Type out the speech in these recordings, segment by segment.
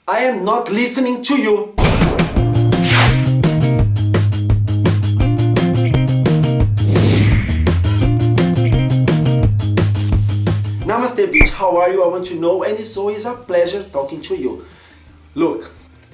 I am not listening to you. Namaste Bitch, how are you? I want to know, and it's always a pleasure talking to you. Look,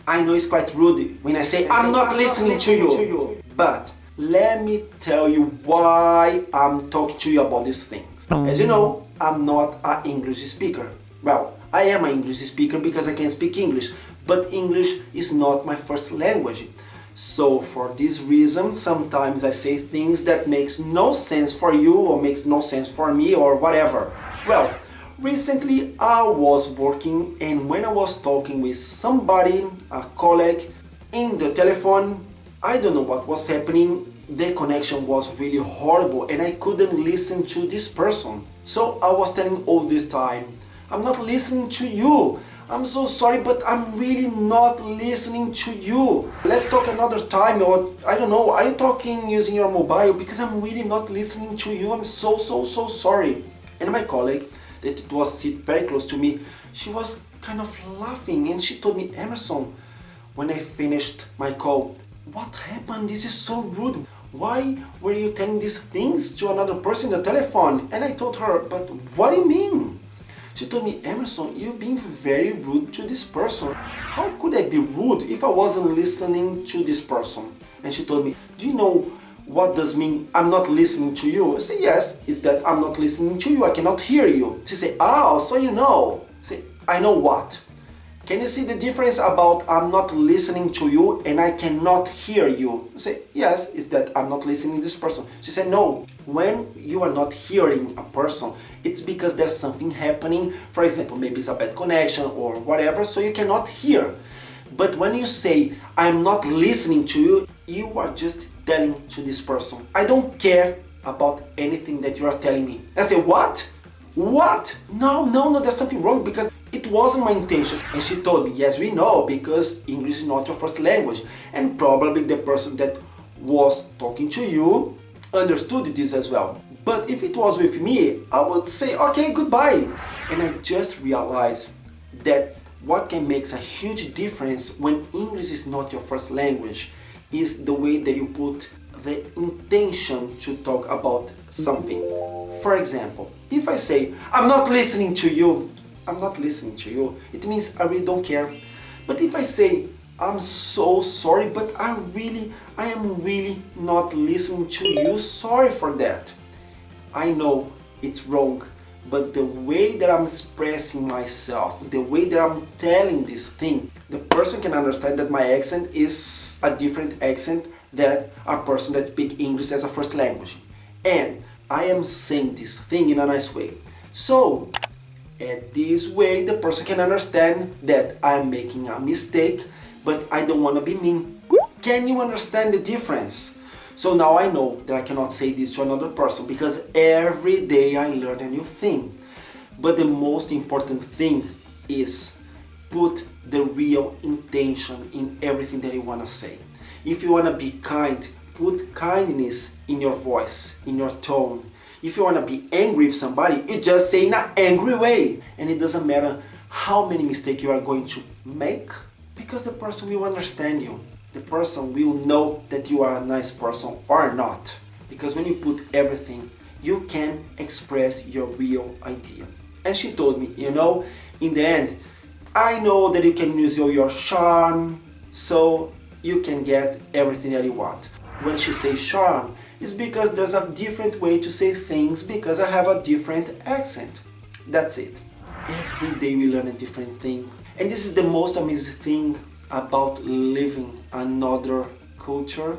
I know it's quite rude when I say I'm not listening to you, but let me tell you why I'm talking to you about these things. As you know, I'm not an English speaker. Well, I am an English speaker because I can speak English, but English is not my first language. So for this reason, sometimes I say things that makes no sense for you or makes no sense for me or whatever. Well, recently I was working, and when I was talking with somebody, a colleague, in the telephone, I don't know what was happening. The connection was really horrible and I couldn't listen to this person. So I was telling all this time, I'm not listening to you. I'm so sorry, but I'm really not listening to you. Let's talk another time, or I don't know, are you talking using your mobile? Because I'm really not listening to you. I'm so sorry. And my colleague, that was sit very close to me, she was kind of laughing and she told me, Emerson, when I finished my call, what happened? This is so rude. Why were you telling these things to another person on the telephone? And I told her, but what do you mean? She told me, Emerson, you're being very rude to this person. How could I be rude if I wasn't listening to this person? And she told me, do you know what does mean I'm not listening to you? I say, yes, it's that I'm not listening to you. I cannot hear you. She said, oh, so you know. I say, I know what? Can you see the difference about I'm not listening to you and I cannot hear you? I say, yes, it's that I'm not listening to this person. She said, no, when you are not hearing a person, it's because there's something happening. For example, maybe it's a bad connection or whatever, so you cannot hear. But when you say, I'm not listening to you, you are just telling to this person, I don't care about anything that you are telling me. I say, what? What? No, there's something wrong because it wasn't my intention. And she told me, yes, we know, because English is not your first language. And probably the person that was talking to you understood this as well. But if it was with me, I would say, okay, goodbye. And I just realized that what can make a huge difference when English is not your first language is the way that you put the intention to talk about something. For example, if I say, I'm not listening to you, it means I really don't care. But if I say, I'm so sorry, but I am really not listening to you, sorry for that. I know it's wrong, but the way that I'm expressing myself, the way that I'm telling this thing, the person can understand that my accent is a different accent than a person that speaks English as a first language. And I am saying this thing in a nice way. So, at this way, the person can understand that I'm making a mistake, but I don't want to be mean. Can you understand the difference? So now I know that I cannot say this to another person because every day I learn a new thing. But the most important thing is put the real intention in everything that you want to say. If you want to be kind, put kindness in your voice, in your tone. If you want to be angry with somebody, you just say in an angry way. And it doesn't matter how many mistakes you are going to make, because the person will understand you. The person will know that you are a nice person or not. Because when you put everything, you can express your real idea. And she told me, you know, in the end, I know that you can use your charm, so you can get everything that you want. When she says charm, it's because there's a different way to say things because I have a different accent. That's it. Every day we learn a different thing. And this is the most amazing thing about living another culture,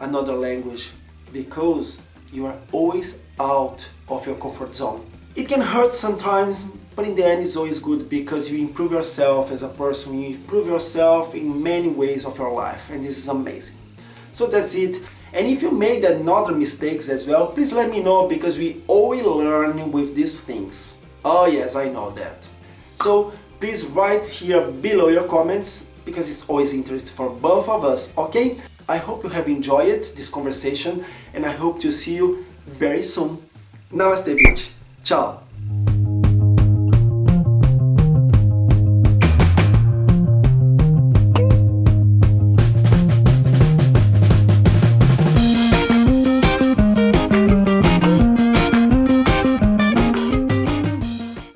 another language, because you are always out of your comfort zone. It can hurt sometimes, but in the end it's always good because you improve yourself as a person, you improve yourself in many ways of your life, and this is amazing. So that's it. And if you made another mistakes as well, please let me know because we always learn with these things. Oh yes, I know that. So please write here below your comments because it's always interesting for both of us, okay? I hope you have enjoyed this conversation and I hope to see you very soon. Namaste Bitch. Ciao.